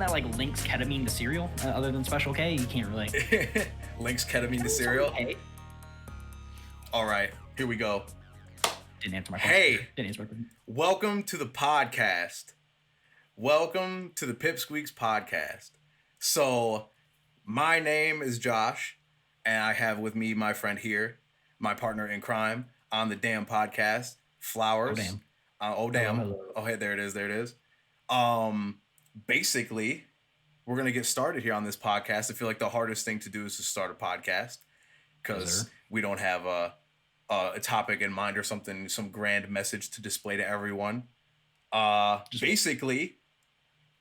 that like links ketamine to cereal other than Special K? You can't really. Links ketamine to cereal. Okay. All right, here we go. Didn't answer my question. Hey, Didn't answer my question. welcome to the podcast. Welcome to the Pipsqueaks Podcast. So, my name is Josh, and I have with me my friend here, my partner in crime on the damn podcast, Flowers. Oh, damn. Hello. Oh, hey, there it is. Basically, we're going to get started here on this podcast. I feel like the hardest thing to do is to start a podcast because we don't have a topic in mind or something, some grand message to display to everyone. Basically,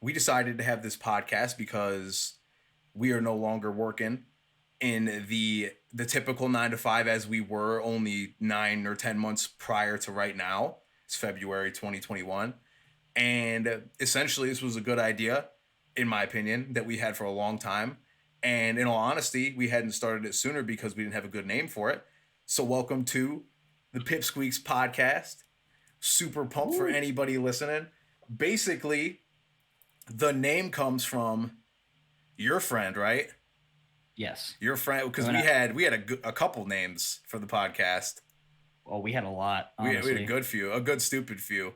we decided to have this podcast because we are no longer working in the typical 9 to 5 as we were only 9 or 10 months prior to right now. It's February 2021. And essentially, this was a good idea, in my opinion, that we had for a long time. And in all honesty, we hadn't started it sooner because we didn't have a good name for it. So welcome to the Pipsqueaks Podcast. Super pumped for anybody listening. Basically, the name comes from your friend, right? Yes. Your friend, because we had a couple names for the podcast. Well, we had a lot, honestly. We had a good stupid few.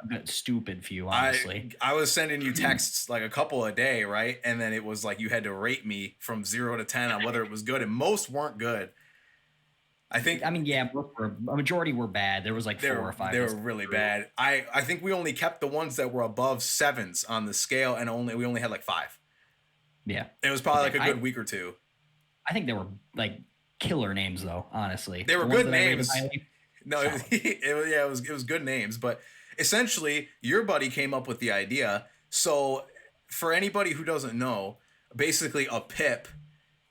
A good stupid few, honestly. I was sending you texts like a couple a day, right? And then it was like you had to rate me from 0 to 10 on whether it was good, and most weren't good. A majority were bad. There was like 4 or 5. They were really bad. I think we only kept the ones that were above 7s on the scale, and we only had like 5. Yeah. It was probably like a good week or two. I think they were like killer names, though. Honestly, they were good names. No, solid. it was good names, but essentially, your buddy came up with the idea. So, for anybody who doesn't know, basically a pip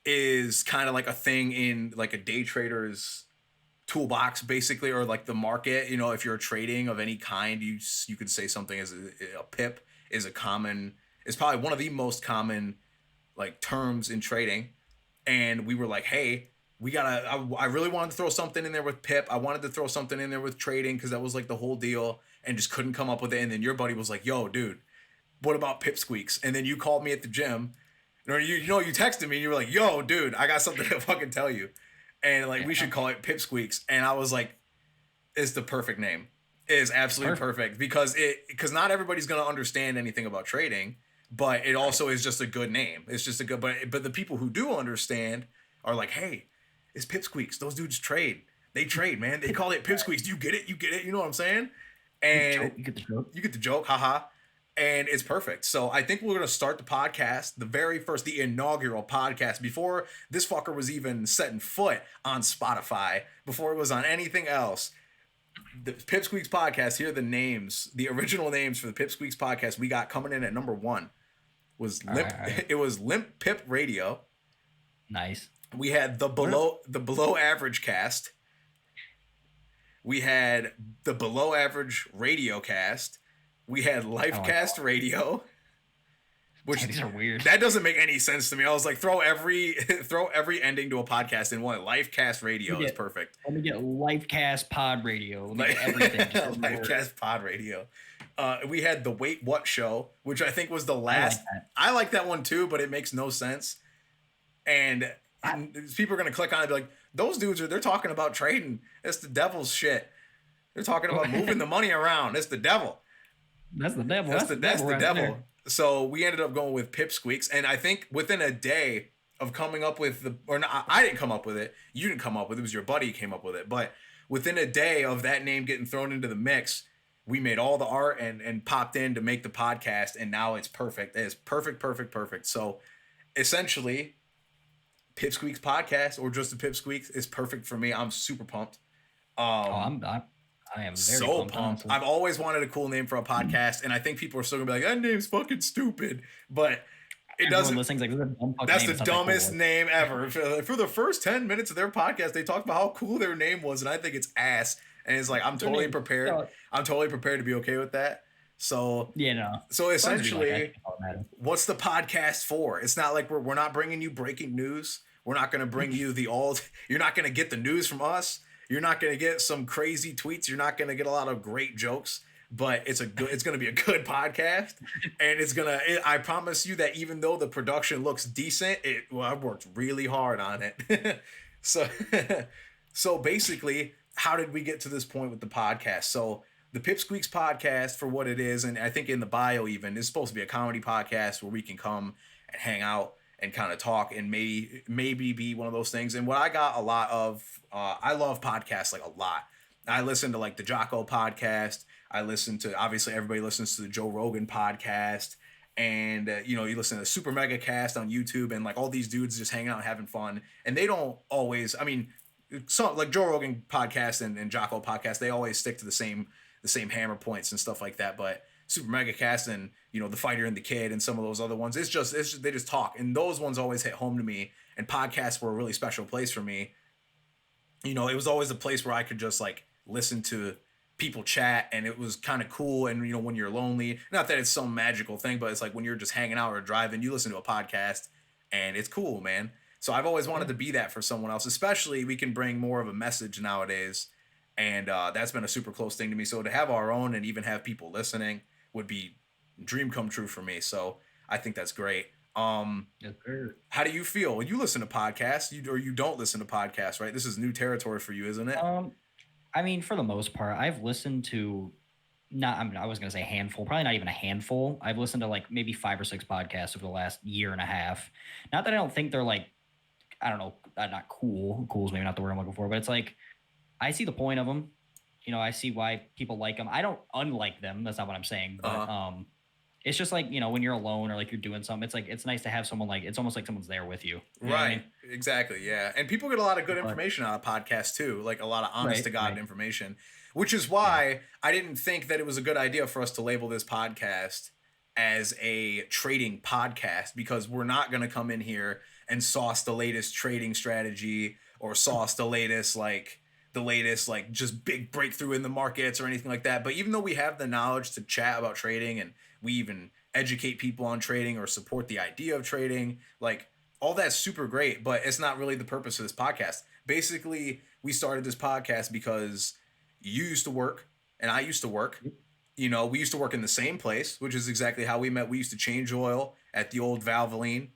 is kind of like a thing in like a day trader's toolbox, basically, or like the market. You know, if you're trading of any kind, you could say something as a pip is probably one of the most common like terms in trading. And we were like, hey, I really wanted to throw something in there with pip. I wanted to throw something in there with trading because that was like the whole deal, and just couldn't come up with it. And then your buddy was like, yo, dude, what about Pipsqueaks? And then you called me at the gym. Or you texted me and you were like, yo, dude, I got something to fucking tell you. And like, we should call it Pipsqueaks. And I was like, it's the perfect name. It is absolutely perfect because not everybody's going to understand anything about trading, but it also is just a good name. It's just a good, but the people who do understand are like, hey, it's Pipsqueaks. Those dudes trade. They trade, man. They call it Pipsqueaks. Do you get it? You get it? You know what I'm saying? And you get the joke. You get the joke. Haha. And it's perfect. So I think we're going to start the podcast, the inaugural podcast, before this fucker was even setting foot on Spotify, before it was on anything else. The Pipsqueaks Podcast, here are the names, the original names for the Pipsqueaks Podcast we got coming in at number 1 was Limp. Right. It was Limp Pip Radio. Nice. We had the below average cast. We had the below average radio cast. We had Lifecast Radio, which these are weird. That doesn't make any sense to me. I was like, throw every ending to a podcast in one. Lifecast Radio is perfect. Let me get Lifecast Pod Radio. Let me get everything. Lifecast Pod Radio. We had the Wait What Show, which I think was the last. I like that one too, but it makes no sense. And people are gonna click on it and be like, those dudes they're talking about trading. It's the devil's shit. They're talking about moving the money around. It's the devil. That's the devil. That's the devil. There. So we ended up going with Pipsqueaks, and I think within a day of coming up with I didn't come up with it. You didn't come up with it. It was your buddy who came up with it. But within a day of that name getting thrown into the mix, we made all the art and popped in to make the podcast, and now it's perfect. It's perfect. So essentially, Pipsqueaks Podcast or just the Pipsqueaks is perfect for me. I'm super pumped. I am very so pumped. I've always wanted a cool name for a podcast, and I think people are still gonna be like, that name's fucking stupid. But it doesn't. That's the dumbest name ever. For the first 10 minutes of their podcast, they talked about how cool their name was, and I think it's ass. And it's like, I'm totally prepared. I'm totally prepared to be okay with that. So So essentially, what's the podcast for? It's not like we're not bringing you breaking news. We're not going to bring you you're not going to get the news from us. You're not going to get some crazy tweets. You're not going to get a lot of great jokes. but it's going to be a good podcast, and I promise you that even though the production looks decent, I've worked really hard on it. So, so basically, how did we get to this point with the podcast? So the Pipsqueaks Podcast, for what it is, and I think in the bio even, is supposed to be a comedy podcast where we can come and hang out and kind of talk and maybe be one of those things. And what I got a lot of, I love podcasts like a lot. I listen to like the Jocko podcast. I listen to, obviously everybody listens to the Joe Rogan podcast, and you listen to the Super Mega Cast on YouTube, and like all these dudes just hanging out and having fun. And they don't always, I mean, some like Joe Rogan podcast and Jocko podcast, they always stick to the same hammer points and stuff like that. But Super Mega Cast and the Fighter and the Kid and some of those other ones, it's just they just talk, and those ones always hit home to me. And podcasts were a really special place for me. It was always a place where I could just like listen to people chat, and it was kind of cool. And when you're lonely, not that it's some magical thing, but it's like when you're just hanging out or driving, you listen to a podcast, and it's cool, man. So I've always wanted to be that for someone else, especially we can bring more of a message nowadays. And that's been a super close thing to me. So to have our own and even have people listening would be dream come true for me. So I think that's great. Yes, sir. How do you feel? You listen to podcasts, you don't listen to podcasts, right? This is new territory for you, isn't it? I mean, for the most part, I've listened to I was going to say handful, probably not even a handful. I've listened to like maybe 5 or 6 podcasts over the last year and a half. Not that I don't think they're like, I don't know, not cool. Cool is maybe not the word I'm looking for, but it's like, I see the point of them. I see why people like them. I don't unlike them. That's not what I'm saying. But it's just like, when you're alone or like you're doing something, it's like, it's nice to have someone like, it's almost like someone's there with you. You know what I mean? Exactly. Yeah. And people get a lot of good information out of podcasts too. Like a lot of honest to God information, which is why I didn't think that it was a good idea for us to label this podcast as a trading podcast, because we're not going to come in here and sauce the latest trading strategy or sauce the latest just big breakthrough in the markets or anything like that. But even though we have the knowledge to chat about trading, and we even educate people on trading or support the idea of trading, like all that's super great, but it's not really the purpose of this podcast. Basically, we started this podcast because you used to work and I used to work. We used to work in the same place, which is exactly how we met. We used to change oil at the old Valvoline.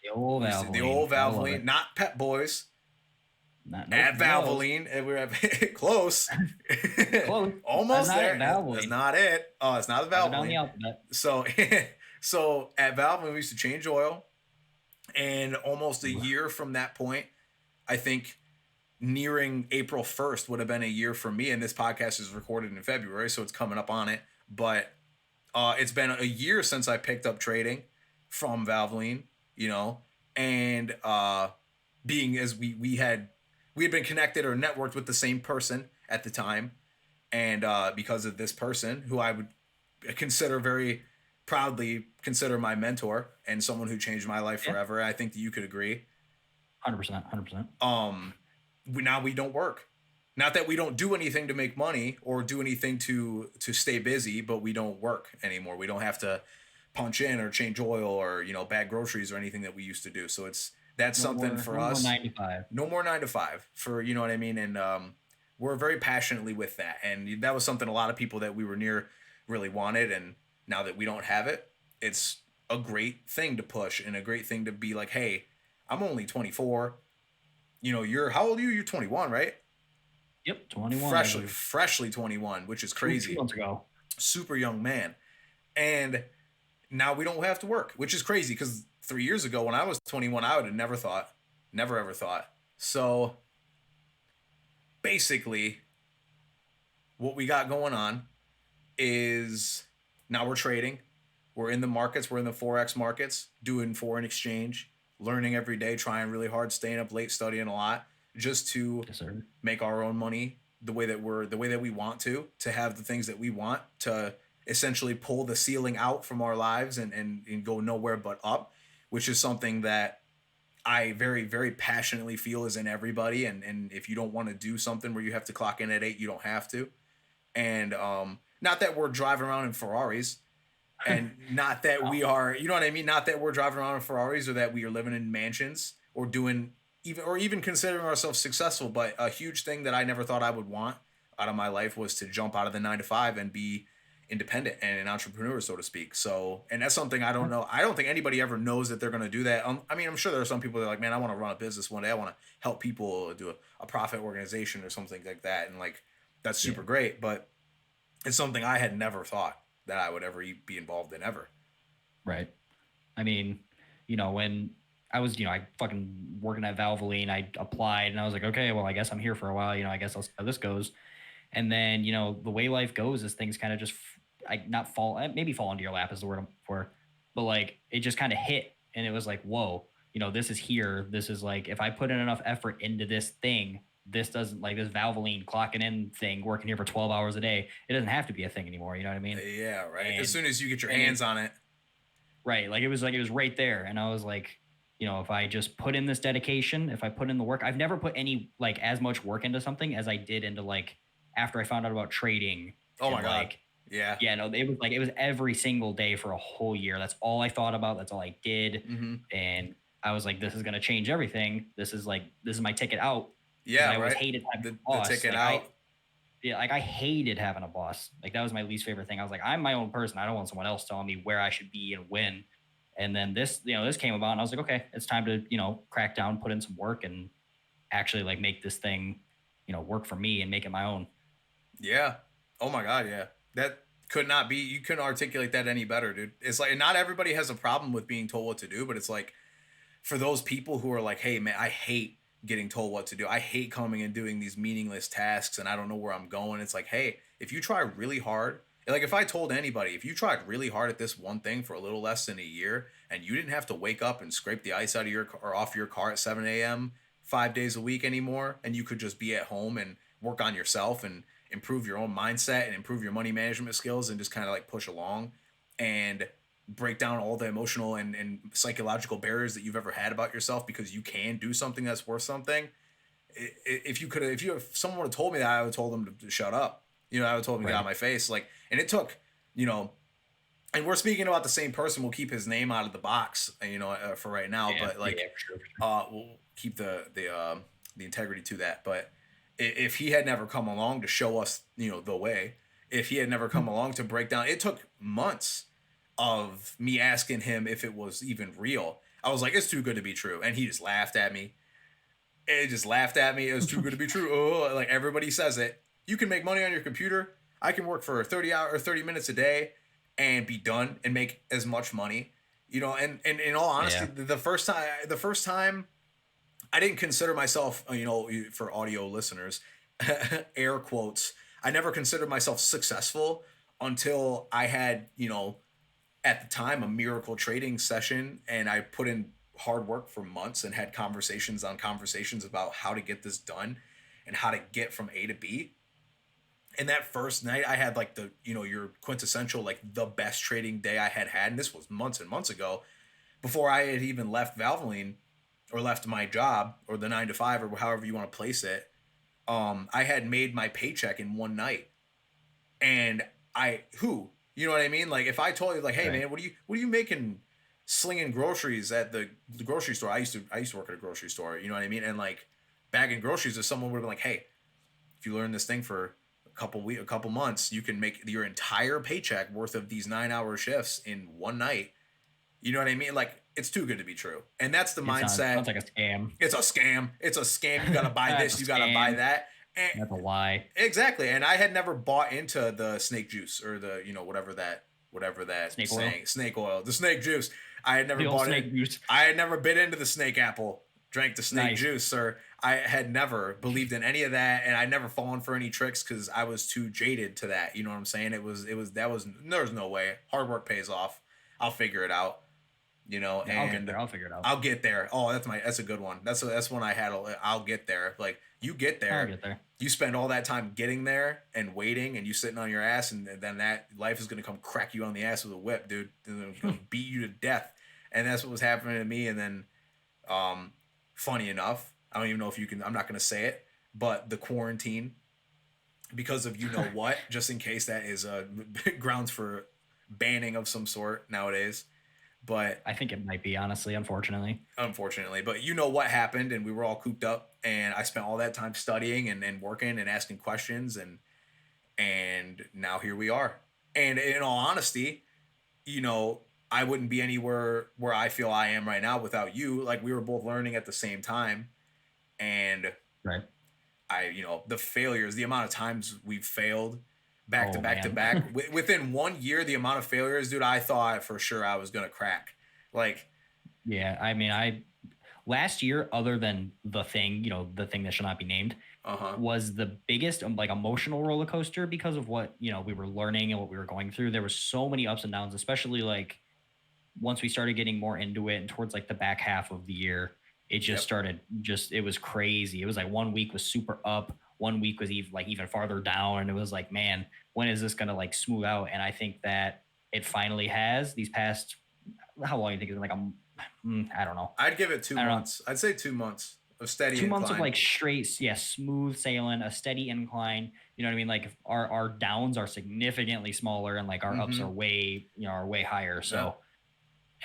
The old Valvoline, not Pep Boys. At Valvoline, and we're at close. Close. Almost there. That's not it. Oh, it's not the Valvoline. So at Valvoline, we used to change oil, and almost a year from that point, I think nearing April 1st would have been a year for me. And this podcast is recorded in February, so it's coming up on it. But it's been a year since I picked up trading from Valvoline, and being as we had been connected or networked with the same person at the time. And because of this person, who I would very proudly consider my mentor and someone who changed my life forever. I think that you could agree. 100%. Now we don't work. Not that we don't do anything to make money or do anything to stay busy, but we don't work anymore. We don't have to punch in or change oil or, bag groceries or anything that we used to do. So that's something for us. No more 9 to 5. No more 9 to 5 for, you know what I mean? And we're very passionately with that. And that was something a lot of people that we were near really wanted. And now that we don't have it, it's a great thing to push and a great thing to be like, hey, I'm only 24. How old are you? You're 21, right? Yep, 21. Freshly 21, which is crazy. 2 months ago. Super young man. And now we don't have to work, which is crazy because 3 years ago when I was 21, I would have never ever thought. So basically what we got going on is now we're trading. We're in the markets. We're in the Forex markets, doing foreign exchange, learning every day, trying really hard, staying up late, studying a lot, just to make our own money the way that we want to have the things that we want, to essentially pull the ceiling out from our lives and go nowhere but up, which is something that I very, very passionately feel is in everybody. And if you don't want to do something where you have to clock in at 8, you don't have to. And not that we're driving around in Ferraris, and not that we are, you know what I mean? Not that we're driving around in Ferraris or that we are living in mansions or doing even considering ourselves successful. But a huge thing that I never thought I would want out of my life was to jump out of the 9 to 5 and be independent and an entrepreneur, so to speak. So, and that's something I don't know. I don't think anybody ever knows that they're going to do that. I mean, I'm sure there are some people that are like, man, I want to run a business one day. I want to help people do a profit organization or something like that. And like, that's super great. But it's something I had never thought that I would ever be involved in ever. Right. I mean, when I was, I fucking working at Valvoline, I applied and I was like, okay, well, I guess I'm here for a while. I guess I'll see how this goes. And then, the way life goes is things kind of just, maybe fall into your lap is the word I'm for, but like, it just kind of hit and it was like, whoa, this is here. This is like, if I put in enough effort into this thing, this doesn't like this Valvoline clocking in thing, working here for 12 hours a day. It doesn't have to be a thing anymore. You know what I mean? Yeah. Right. And as soon as you get your hands on it. Right. Like it was right there. And I was like, if I just put in this dedication, if I put in the work, I've never put any like as much work into something as I did into like after I found out about trading. Oh my God. Like, yeah. Yeah. No, it was every single day for a whole year. That's all I thought about. That's all I did. Mm-hmm. And I was like, this is going to change everything. This is my ticket out. Yeah. I always hated having a boss. The ticket like, out. I hated having a boss. Like that was my least favorite thing. I was like, I'm my own person. I don't want someone else telling me where I should be and when. And then this came about and I was like, okay, it's time to, crack down, put in some work and actually like make this thing, work for me and make it my own. Yeah. Oh my God. Yeah. That could not be, you couldn't articulate that any better, dude. It's like, not everybody has a problem with being told what to do, but it's like for those people who are like, hey man, I hate getting told what to do. I hate coming and doing these meaningless tasks and I don't know where I'm going. It's like, hey, if you try really hard, like if I told anybody, if you tried really hard at this one thing for a little less than a year and you didn't have to wake up and scrape the ice out of your or off your car at 7 a.m. 5 days a week anymore, and you could just be at home and work on yourself and improve your own mindset and improve your money management skills and just kind of like push along and break down all the emotional and psychological barriers that you've ever had about yourself because you can do something that's worth something. If someone would have told me that, I would have told them to shut up. I would have told them to get out of my face. Like, and it took, and we're speaking about the same person. We'll keep his name out of the box, for right now. Yeah, but like, for sure. We'll keep the integrity to that. But if he had never come along to show us, the way, if he had never come along to break down, it took months of me asking him if it was even real. I was like, it's too good to be true. And he just laughed at me. It was too good to be true. Oh, like everybody says it. You can make money on your computer. I can work for 30 minutes a day and be done and make as much money, and in all honesty, the first time I didn't consider myself, for audio listeners, air quotes, I never considered myself successful until I had, at the time, a miracle trading session, and I put in hard work for months and had conversations about how to get this done and how to get from A to B. And that first night I had like your quintessential, like the best trading day I had. And this was months and months ago before I had even left Valvoline or left my job or the 9 to 5 or however you want to place it. I had made my paycheck in one night. And you know what I mean? Like if I told you like, hey man, what are you making slinging groceries at the grocery store? I used to work at a grocery store, you know what I mean? And like bagging groceries, if someone would have been like, hey, if you learn this thing for a couple months, you can make your entire paycheck worth of these 9-hour shifts in one night. You know what I mean? Like it's too good to be true. And that's the mindset. Sounds like a scam. It's a scam. You got to buy this. You got to buy that. And that's a lie. Exactly. And I had never bought into the snake juice or the, whatever that snake oil, the snake juice. I had never bought it. I had never bit into the snake apple, drank the snake juice, or I had never believed in any of that. And I'd never fallen for any tricks because I was too jaded to that. You know what I'm saying? There's no way. Hard work pays off. I'll figure it out. And I'll figure it out. I'll get there. Oh, that's a good one. That's one I had. I'll get there. Like you get there. I'll get there. You spend all that time getting there and waiting, and you sitting on your ass, and then that life is gonna come crack you on the ass with a whip, dude. And it's gonna beat you to death. And that's what was happening to me. And then, funny enough, I don't even know if you can. I'm not gonna say it, but the quarantine, because of what, just in case that is grounds for banning of some sort nowadays. But I think it might be, honestly, unfortunately. But what happened, and we were all cooped up, and I spent all that time studying and working and asking questions, and now here we are. And in all honesty, you know, I wouldn't be anywhere where I feel I am right now without you. Like we were both learning at the same time. And Right. the failures, the amount of times we've failed back to Oh back to man. back within 1 year, the amount of failures, dude, I thought for sure I was going to crack. Like, Yeah. I mean, I last year, other than the thing, the thing that should not be named, uh-huh. was the biggest like emotional roller coaster because of what we were learning and what we were going through. There was so many ups and downs, especially like once we started getting more into it and towards like the back half of the year, it just Yep. started it was crazy. It was like 1 week was super up, 1 week was even farther down. And it was like, man, when is this gonna like smooth out? And I think that it finally has these past how long do you think it's been? Like I don't know. I'd give it two I don't know. months. I'd say 2 months of steady 2 months of incline. like straight, yeah, smooth sailing, a steady incline. You know what I mean? Like if our downs are significantly smaller and like our ups Mm-hmm. are way higher. So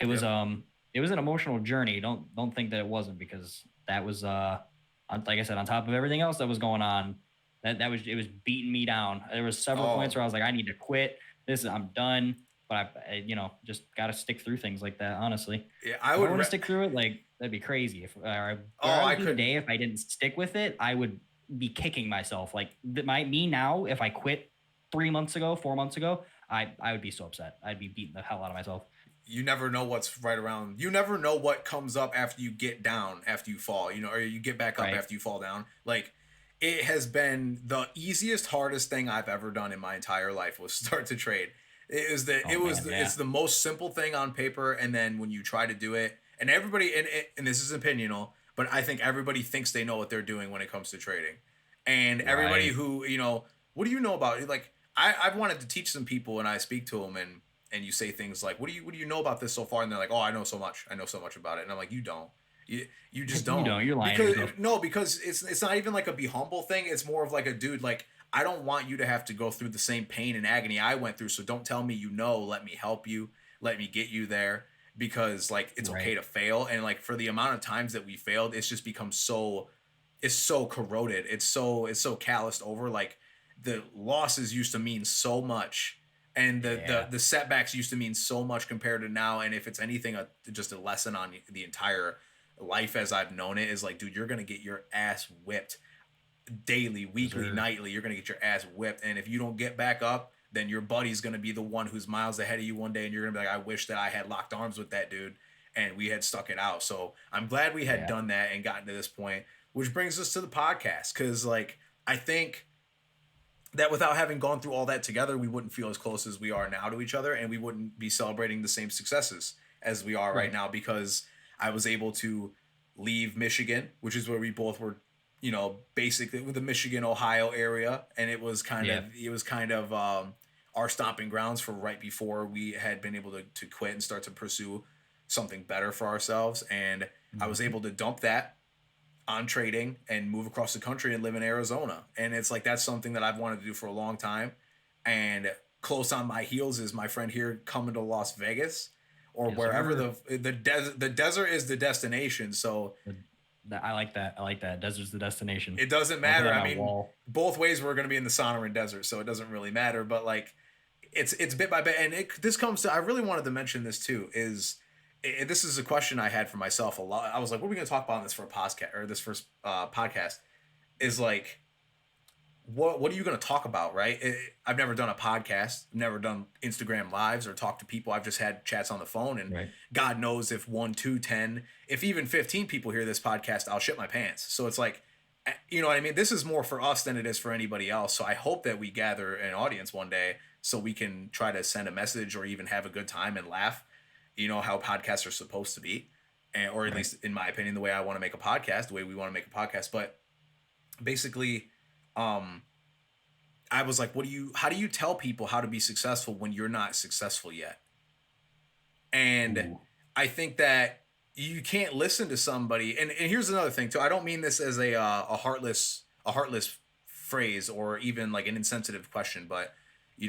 it was Yep. it was an emotional journey. Don't think that it wasn't, because that was like I said, on top of everything else that was going on, that was it was beating me down. There was several points Oh, where I was like, I need to quit. I'm done. But I just got to stick through things like that. Honestly, yeah, I if I would. want to stick through it, like that'd be crazy. If where Oh, I I would be could. today, if I didn't stick with it, I would be kicking myself. Like me now, if I quit 3 months ago, 4 months ago, I would be so upset. I'd be beating the hell out of myself. You never know what's right around. You never know what comes up after you get down, after you fall, or you get back up Right. after you fall down. Like, it has been the easiest, hardest thing I've ever done in my entire life was start to trade. Oh man, It's yeah. the most simple thing on paper, and then when you try to do it, and everybody, and this is opinional, but I think everybody thinks they know what they're doing when it comes to trading, and everybody Right. who what do you know about it? Like, I've wanted to teach some people, and I speak to them, and you say things like, what do you know about this so far? And they're like, oh, I know so much. I know so much about it. And I'm like, you don't. You just You don't. don't. You're lying to Because yourself. no, because it's not even like a be humble thing. It's more of like a dude, like, I don't want you to have to go through the same pain and agony I went through. So don't tell me let me help you. Let me get you there, because like it's okay Right. to fail. And like for the amount of times that we failed, it's just become it's so corroded. It's so calloused over. Like the losses used to mean so much, and Yeah. the setbacks used to mean so much compared to now. And if it's anything, just a lesson on the entire life as I've known it, is like, dude, you're gonna get your ass whipped daily, Yes, weekly, sir. nightly. You're gonna get your ass whipped, and if you don't get back up, then your buddy's gonna be the one who's miles ahead of you one day, and you're gonna be like, I wish that I had locked arms with that dude and we had stuck it out. So I'm glad we had Yeah. done that and gotten to this point, which brings us to the podcast, because like I think that without having gone through all that together, we wouldn't feel as close as we are now to each other, and we wouldn't be celebrating the same successes as we are right Right. now, because I was able to leave Michigan, which is where we both were, basically with the Michigan Ohio area, and Yeah. it was kind of our stomping grounds for right before we had been able to quit and start to pursue something better for ourselves. And I was Mhm. able to dump that on trading and move across the country and live in Arizona. And it's like that's something that I've wanted to do for a long time. And close on my heels is my friend here coming to Las Vegas, or Yes, wherever sir. the desert is the destination. So The- I like that. I like that. Desert's the destination. it doesn't I'll put matter. that on I my mean, wall. both ways we're going to be in the Sonoran Desert, so it doesn't really matter. But like, it's bit by bit, and this comes to. I really wanted to mention this too. This is a question I had for myself a lot. I was like, what are we going to talk about in this for a podcast, or this first podcast? Is like, what are you going to talk about, right? I've never done a podcast, never done Instagram lives or talked to people. I've just had chats on the phone, and Right. God knows if 1, 2, 10, if even 15 people hear this podcast, I'll shit my pants. So it's like, you know what I mean? This is more for us than it is for anybody else. So I hope that we gather an audience one day so we can try to send a message or even have a good time and laugh, how podcasts are supposed to be. Or at Right. least in my opinion, the way I want to make a podcast, the way we want to make a podcast. But basically, um, I was like, how do you tell people how to be successful when you're not successful yet? And Ooh. I think that you can't listen to somebody. And here's another thing too. I don't mean this as a heartless phrase or even like an insensitive question, but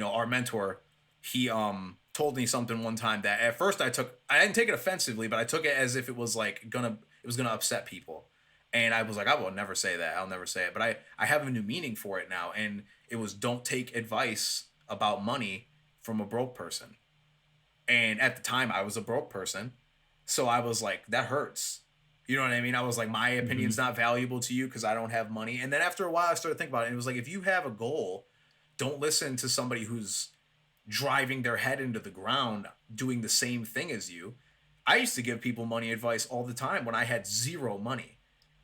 our mentor, he told me something one time that at first I didn't take it offensively, but I took it as if it was like it was gonna upset people. And I was like, I will never say that. I'll never say it. But I have a new meaning for it now. And it was, don't take advice about money from a broke person. And at the time I was a broke person. So I was like, that hurts. You know what I mean? I was like, my opinion's not valuable to you because I don't have money. And then after a while I started thinking about it. And it was like, if you have a goal, don't listen to somebody who's driving their head into the ground doing the same thing as you. I used to give people money advice all the time when I had zero money.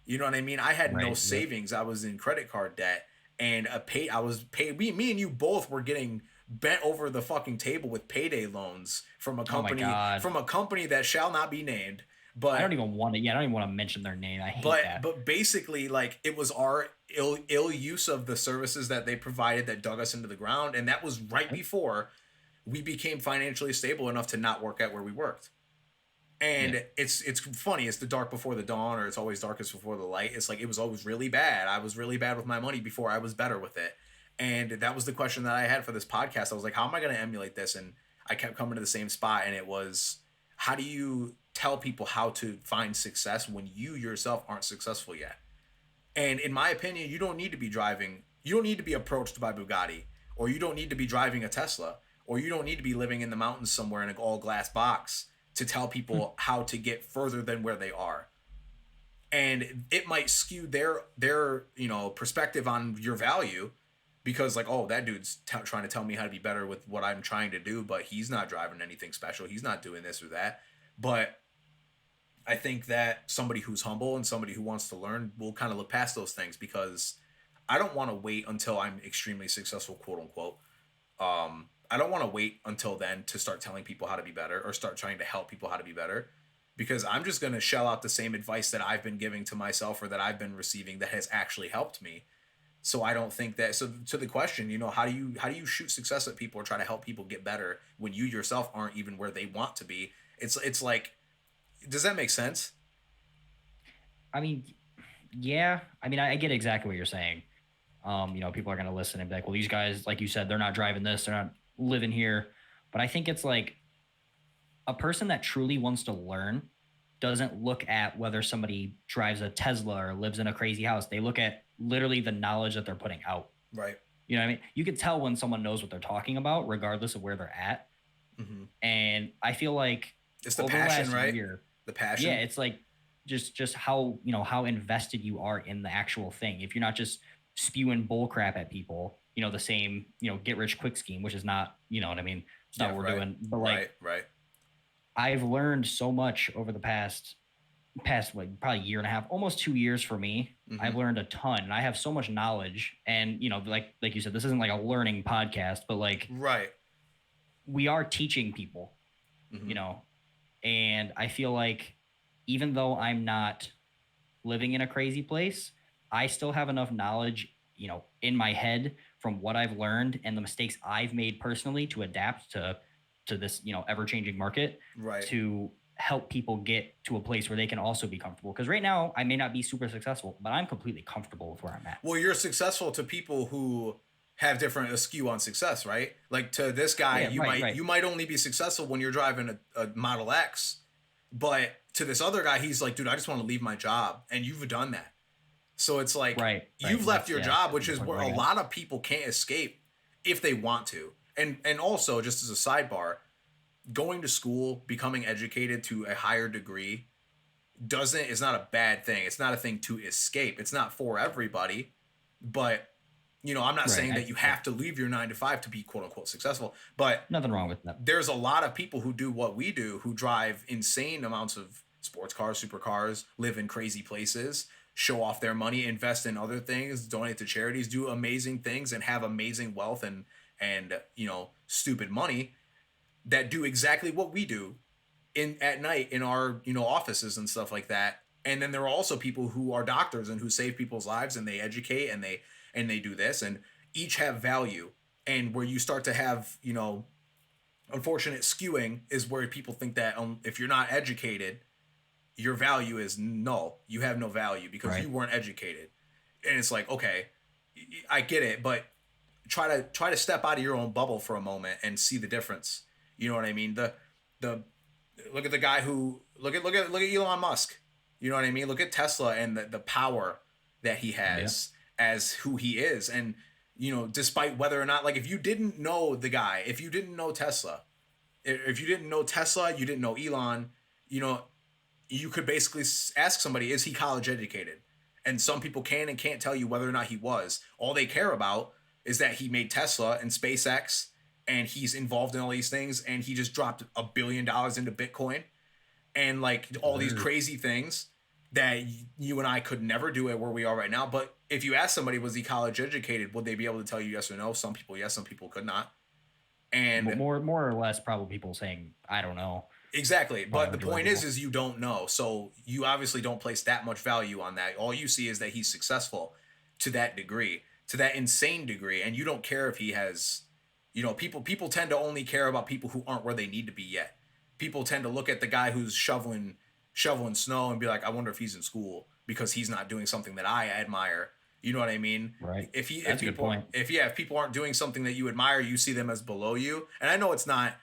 You know what I mean? I had no Right. Yep. savings. I was in credit card debt and I was paid. Me and you both were getting bent over the fucking table with payday loans Oh my God. from a company that shall not be named. I don't But even want to. Yeah, I don't even want to mention their name. I hate that. but basically, like, it was our ill use of the services that they provided that dug us into the ground, and that was right Yep. before we became financially stable enough to not work at where we worked. Yeah. And it's funny. It's the dark before the dawn, or it's always darkest before the light. It's like it was always really bad. I was really bad with my money before I was better with it. And that was the question that I had for this podcast. I was like, how am I going to emulate this? And I kept coming to the same spot, and it was, how do you tell people how to find success when you yourself aren't successful yet? And in my opinion, you don't need to be driving, you don't need to be approached by Bugatti, or you don't need to be driving a Tesla, or you don't need to be living in the mountains somewhere in an all glass box to tell people how to get further than where they are. And it might skew their perspective on your value, because like, oh, that dude's trying to tell me how to be better with what I'm trying to do, but he's not driving anything special, he's not doing this or that. But I think that somebody who's humble and somebody who wants to learn will kind of look past those things, because I don't want to wait until I'm extremely successful, quote unquote. I don't want to wait until then to start telling people how to be better or start trying to help people how to be better, because I'm just going to shell out the same advice that I've been giving to myself or that I've been receiving that has actually helped me. So I don't think that, so to the question, how do you shoot success at people or try to help people get better when you yourself aren't even where they want to be? It's like, does that make sense? I mean, yeah. I mean, I get exactly what you're saying. People are going to listen and be like, well, these guys, like you said, they're not driving this, they're not living here. But I think it's like a person that truly wants to learn doesn't look at whether somebody drives a Tesla or lives in a crazy house. They look at literally the knowledge that they're putting out. Right. You know what I mean? You can tell when someone knows what they're talking about, regardless of where they're at. Mm-hmm. And I feel like It's the over passion, last right? year, The passion. yeah, it's like just how how invested you are in the actual thing. If you're not just spewing bull crap at people, the same get rich quick scheme, which is not, you know what I mean, it's not Yeah, what we're right. doing. But like, Right. I've learned so much over the past like probably year and a half, almost 2 years for me. Mm-hmm. I've learned a ton, and I have so much knowledge. And like you said, this isn't like a learning podcast, but like Right. we are teaching people, Mm-hmm. and I feel like even though I'm not living in a crazy place, I still have enough knowledge, in my head from what I've learned and the mistakes I've made personally to adapt to this, ever changing market, Right. to help people get to a place where they can also be comfortable. Because right now I may not be super successful, but I'm completely comfortable with where I'm at. Well, you're successful to people who have different skew on success, right? Like, to this guy, Yeah, right. you might only be successful when you're driving a Model X, but to this other guy, he's like, dude, I just want to leave my job, and you've done that. So it's like, Right. you've left your job, which That's is the where point a I got. lot of people can't escape if they want to. And also, just as a sidebar, going to school, becoming educated to a higher degree doesn't is not a bad thing. It's not a thing to escape. It's not for everybody, but I'm not Right. saying that you have to leave your 9 to 5 to be quote unquote successful, but Nothing wrong with that. there's a lot of people who do what we do, who drive insane amounts of sports cars, supercars, live in crazy places, show off their money, invest in other things, donate to charities, do amazing things, and have amazing wealth and stupid money, that do exactly what we do in at night in our offices and stuff like that. And then there are also people who are doctors and who save people's lives, and they educate, and they do this, and each have value. And where you start to have unfortunate skewing is where people think that if you're not educated, your value is null. You have no value because Right. you weren't educated. And it's like, okay, I get it, but try to step out of your own bubble for a moment and see the difference. You know what I mean? The look at the guy who look at Elon Musk. You know what I mean? Look at Tesla and the power that he has as who he is. And despite whether or not, like, if you didn't know the guy, if you didn't know Tesla, you didn't know Elon, you know, you could basically ask somebody, is he college educated? And some people can and can't tell you whether or not he was. All they care about is that he made Tesla and SpaceX and he's involved in all these things and he just dropped $1 billion into Bitcoin and like all these crazy things that you and I could never do it where we are right now. But if you ask somebody, was he college educated? Would they be able to tell you yes or no? Some people, yes, some people could not. And more or less probably people saying, I don't know. Exactly. But the point is you don't know. So you obviously don't place that much value on that. All you see is that he's successful to that degree, to that insane degree. And you don't care if he has, people tend to only care about people who aren't where they need to be yet. People tend to look at the guy who's shoveling snow and be like, I wonder if he's in school because he's not doing something that I admire. You know what I mean? Right. If people aren't doing something that you admire, you see them as below you. And I know it's not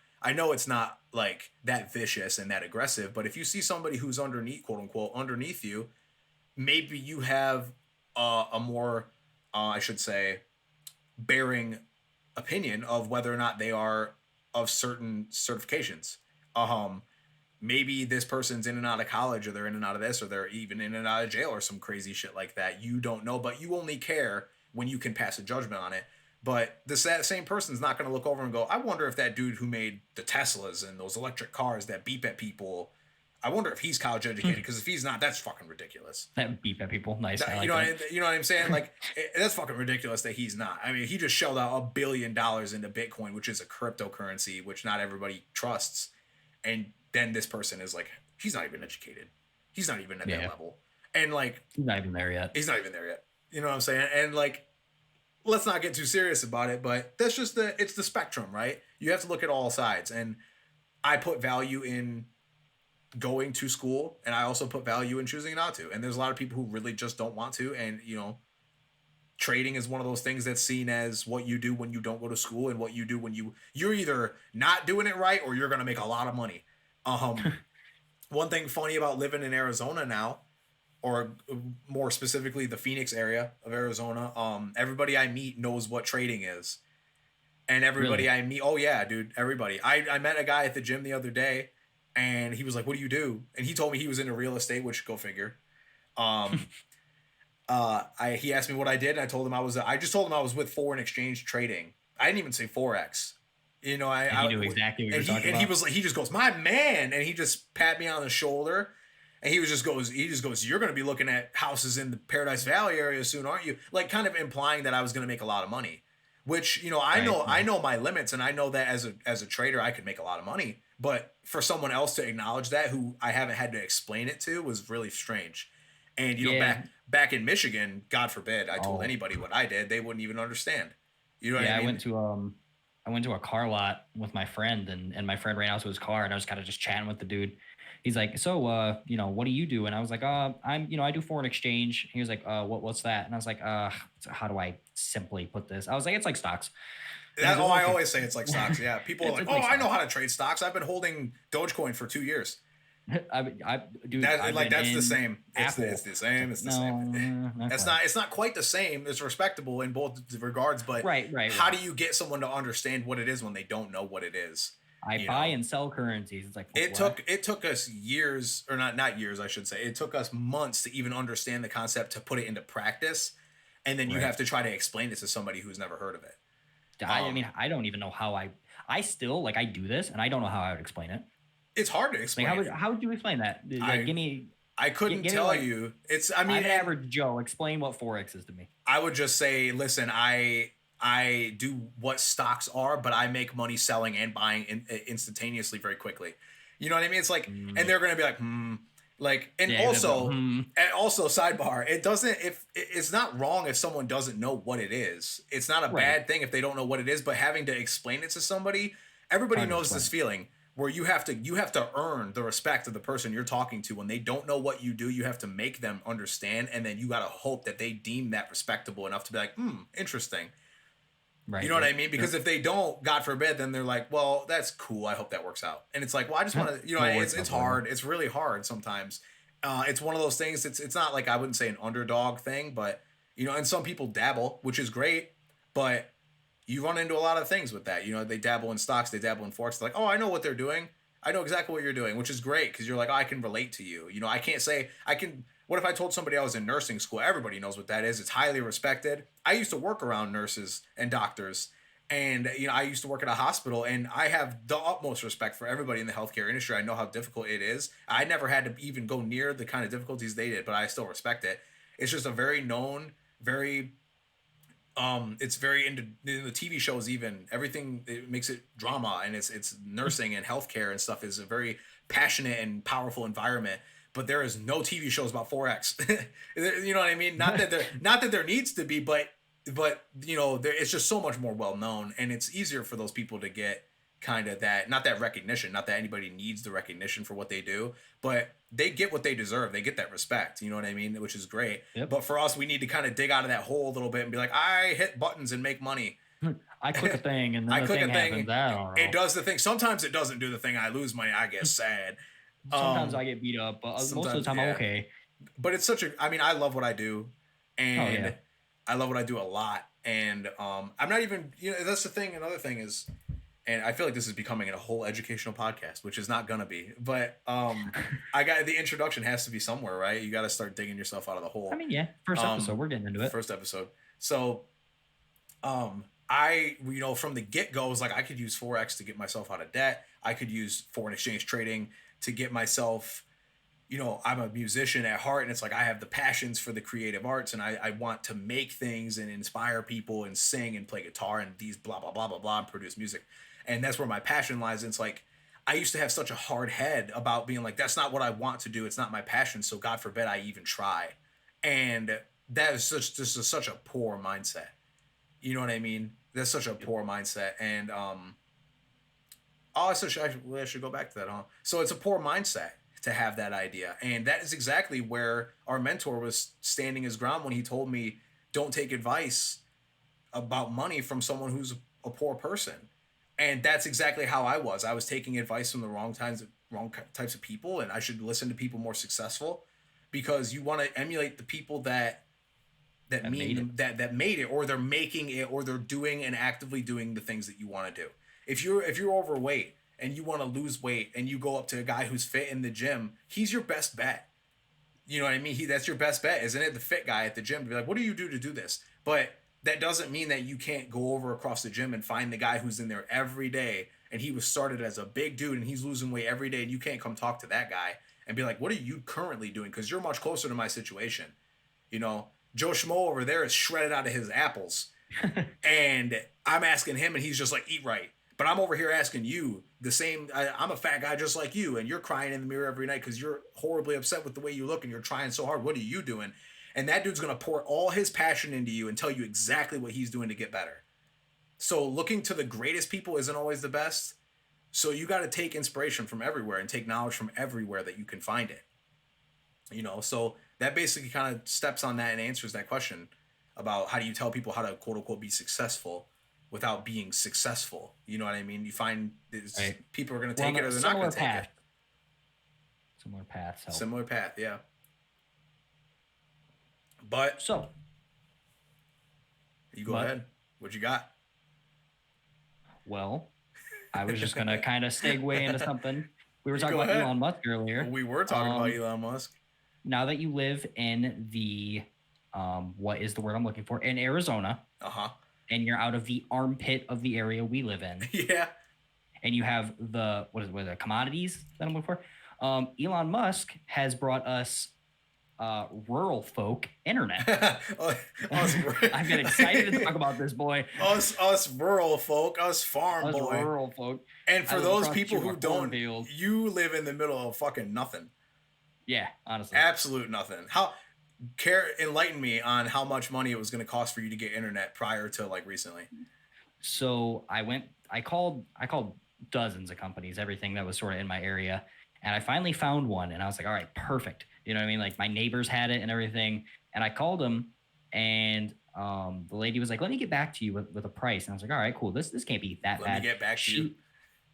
like that vicious and that aggressive, but if you see somebody who's underneath, quote unquote, underneath you, maybe you have a more, I should say, bearing opinion of whether or not they are of certain certifications. Maybe this person's in and out of college, or they're in and out of this, or they're even in and out of jail, or some crazy shit like that. You don't know, but you only care when you can pass a judgment on it. But the same person's not going to look over and go, I wonder if that dude who made the Teslas and those electric cars that beep at people, I wonder if he's college educated. Because if he's not, that's fucking ridiculous. That beep at people. Nice. You know what I'm saying? Like, that's fucking ridiculous that he's not. I mean, he just shelled out $1 billion into Bitcoin, which is a cryptocurrency, which not everybody trusts. And then this person is like, he's not even educated. He's not even at that level. And like, he's not even there yet. You know what I'm saying? And like, let's not get too serious about it, but that's just it's the spectrum, right? You have to look at all sides. And I put value in going to school, and I also put value in choosing not to. And there's a lot of people who really just don't want to. And, trading is one of those things that's seen as what you do when you don't go to school and what you do when you're either not doing it right or you're going to make a lot of money. One thing funny about living in Arizona now, or more specifically the Phoenix area of Arizona, everybody I meet knows what trading is. And everybody I meet, oh yeah, dude, everybody. I met a guy at the gym the other day and he was like, what do you do? And he told me he was into real estate, which go figure. He asked me what I did, and I told him I just told him I was with foreign exchange trading. I didn't even say Forex. He knew exactly what you're talking about. And he was like, he just goes, my man, and he just pat me on the shoulder, and he just goes, you're going to be looking at houses in the Paradise Valley area soon, aren't you? Like, kind of implying that I was going to make a lot of money, which I know my limits, and I know that as a trader I could make a lot of money, but for someone else to acknowledge that who I haven't had to explain it to was really strange. And back in Michigan, God forbid, I told anybody what I did, they wouldn't even understand. You know what I mean? I went to a car lot with my friend, and my friend ran out to his car, and I was kind of just chatting with the dude. He's like, so, what do you do? And I was like, I do foreign exchange. He was like, what's that? And I was like, how do I simply put this? I was like, it's like stocks. I always say it's like stocks. Yeah. People are like, I know how to trade stocks. I've been holding Dogecoin for 2 years. Dude, that's the same. It's the same. It's the same. It's not quite the same. It's respectable in both regards, but how do you get someone to understand what it is when they don't know what it is? I buy and sell currencies. It's like it took us years, or not years, I should say. It took us months to even understand the concept, to put it into practice, and then you have to try to explain it to somebody who's never heard of it. I mean, I don't even know how I still I do this, and I don't know how I would explain it. It's hard to explain. Like, how would you explain that? I couldn't tell you. I'm an average Joe. Explain what Forex is to me. I would just say, listen, I do what stocks are, but I make money selling and buying instantaneously very quickly. You know what I mean? It's like, and they're going to be like, also sidebar, it's not wrong if someone doesn't know what it is. It's not a bad thing if they don't know what it is, but having to explain it to somebody, everybody 100%. Knows this feeling where you have to earn the respect of the person you're talking to. When they don't know what you do, you have to make them understand, and then you got to hope that they deem that respectable enough to be like, interesting. Right. You know what I mean? Because if they don't, God forbid, then they're like, well, that's cool. I hope that works out. And it's like, well, I just want to, it's hard. It's really hard sometimes. It's one of those things. It's not like, I wouldn't say an underdog thing, but and some people dabble, which is great. but you run into a lot of things with that. You know, they dabble in stocks, they dabble in forex. They're like, oh, I know what they're doing. I know exactly what you're doing, which is great because you're like, oh, I can relate to you. You know, I can't say I can. What if I told somebody I was in nursing school? Everybody knows what that is. It's highly respected. I used to work around nurses and doctors, and you know, I used to work at a hospital, and I have the utmost respect for everybody in the healthcare industry. I know how difficult it is. I never had to even go near the kind of difficulties they did, but I still respect it. It's just a very known, very it's very in the TV shows, even everything, it makes it drama, and it's nursing and healthcare and stuff is a very passionate and powerful environment. But there is no TV shows about forex. You know what I mean? Not that there needs to be, but you know, it's just so much more well known, and it's easier for those people to get kind of that, not that recognition, not that anybody needs the recognition for what they do, but they get what they deserve. They get that respect, you know what I mean? Which is great. Yep. But for us, we need to kind of dig out of that hole a little bit and be like, I hit buttons and make money. I click a thing and then I the click thing a thing. happens. I don't know. It does the thing. Sometimes it doesn't do the thing. I lose money. I get sad. Sometimes I get beat up, but most of the time I'm okay. But it's such a, I mean, I love what I do, and yeah. I love what I do a lot. And I'm not even, you know, that's the thing. Another thing is, and I feel like this is becoming a whole educational podcast, which is not gonna be. But I got, the introduction has to be somewhere, right? You got to start digging yourself out of the hole. I mean, yeah, first episode, we're getting into it. First episode. So, I, you know, from the get go, was like, I could use forex to get myself out of debt. I could use foreign exchange trading to get myself, you know, I'm a musician at heart, and it's like I have the passions for the creative arts, and I want to make things and inspire people and sing and play guitar and these blah blah blah blah blah and produce music. And that's where my passion lies. And it's like, I used to have such a hard head about being like, that's not what I want to do. It's not my passion. So God forbid I even try. And that is such a poor mindset. You know what I mean? That's such a poor mindset. And, I should go back to that, huh? So it's a poor mindset to have that idea. And that is exactly where our mentor was standing his ground when he told me, don't take advice about money from someone who's a poor person. And that's exactly how I was. I was taking advice from the wrong types of people, and I should listen to people more successful, because you want to emulate the people that made it, or they're making it, or they're doing and actively doing the things that you want to do. If you're overweight and you want to lose weight, and you go up to a guy who's fit in the gym, he's your best bet. You know what I mean? That's your best bet, isn't it? The fit guy at the gym to be like, what do you do to do this? But that doesn't mean that you can't go over across the gym and find the guy who's in there every day, and he was started as a big dude and he's losing weight every day, and you can't come talk to that guy and be like, what are you currently doing? Because you're much closer to my situation. You know, Joe Schmo over there is shredded out of his apples. And I'm asking him, and he's just like, eat right. But I'm over here asking you the same. I'm a fat guy just like you, and you're crying in the mirror every night because you're horribly upset with the way you look, and you're trying so hard. What are you doing? And that dude's going to pour all his passion into you and tell you exactly what he's doing to get better. So looking to the greatest people isn't always the best. So you got to take inspiration from everywhere and take knowledge from everywhere that you can find it. You know, so that basically kind of steps on that and answers that question about how do you tell people how to quote unquote be successful without being successful. You know what I mean? You find right. People are going to take it or they're not going to take it. Similar paths. Help. Similar path, yeah. But so you go ahead. What you got? Well, I was just gonna kind of segue into something. We were talking about Elon Musk earlier. We were talking about Elon Musk. Now that you live in the what is the word I'm looking for? In Arizona. And you're out of the armpit of the area we live in. Yeah. And you have the what is it, commodities that I'm looking for. Elon Musk has brought us rural folk internet. I'm getting excited to talk about this, boy. Us rural folk, us farm boy. Rural folk. And for those people who don't, you live in the middle of fucking nothing. Yeah, honestly. Absolute nothing. Enlighten me on how much money it was going to cost for you to get internet prior to like recently. So I called dozens of companies, everything that was sort of in my area. And I finally found one, and I was like, all right, perfect. You know what I mean? Like my neighbors had it and everything. And I called them, and the lady was like, let me get back to you with a price. And I was like, all right, cool. This can't be that bad. Let me get back to you.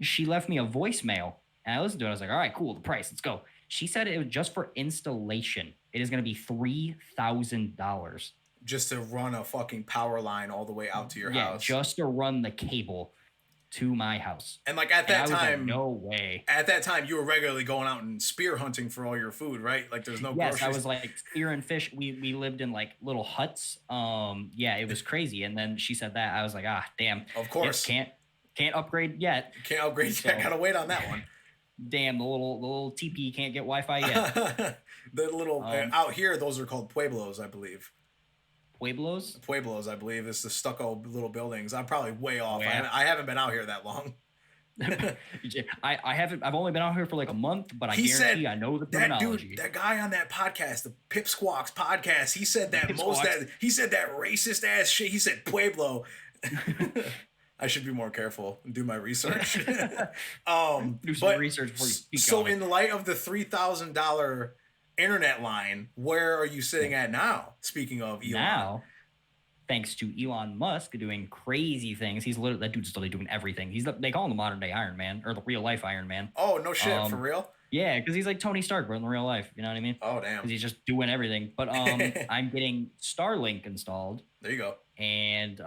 She left me a voicemail, and I listened to it. I was like, all right, cool. The price, let's go. She said it was just for installation. It is going to be $3,000. just to run a fucking power line all the way out to your house. Just to run the cable to my house. And like at that time, like, no way. At that time, you were regularly going out and spear hunting for all your food, right? Like there's no groceries. I was like spear and fish. We lived in like little huts. It was crazy. And then she said that, I was like, damn. Of course. Can't upgrade yet. Can't upgrade yet. Gotta wait on that one. Damn, the little TP can't get Wi-Fi yet. The little out here, those are called pueblos, I believe. Pueblos, I believe. It's the stucco little buildings. I'm probably way off. Yeah. I haven't been out here that long. I haven't. I've only been out here for like a month, but I guarantee I know the terminology. That guy on that podcast, the Pipsqueaks Podcast, he said that he said that racist ass shit. He said pueblo. I should be more careful and do my research. Do some research before you speak. So, in light of the $3,000 internet line, where are you sitting at now? Speaking of Elon. Now, thanks to Elon Musk doing crazy things, that dude's literally doing everything. They call him the modern day Iron Man, or the real life Iron Man. Oh, no shit, for real? Yeah, because he's like Tony Stark, but in real life. You know what I mean? Oh, damn. Because he's just doing everything. But I'm getting Starlink installed. There you go. And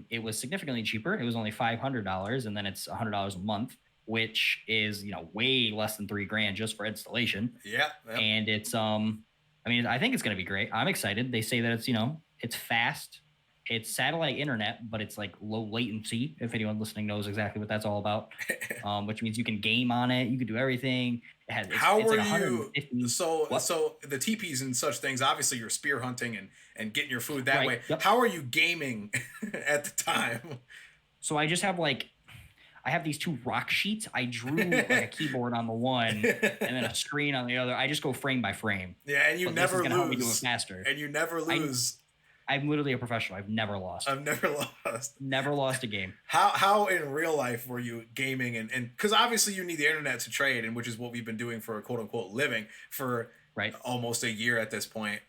it was significantly cheaper. It was only $500, and then it's $100 a month, which is way less than $3,000 just for installation. Yeah. And it's I think it's gonna be great. I'm excited. They say that it's fast. It's satellite internet, but it's like low latency. If anyone listening knows exactly what that's all about, which means you can game on it. You can do everything. So the teepees and such things, obviously you're spear hunting and getting your food that way. Yep. How are you gaming at the time? So I just have I have these two rock sheets. I drew like a keyboard on the one and then a screen on the other. I just go frame by frame. Yeah, and you never lose. Help me do it faster. And you never lose. I'm literally a professional. I've never lost. Never lost a game. How in real life were you gaming and because obviously you need the internet to trade, and which is what we've been doing for a quote unquote living for almost a year at this point.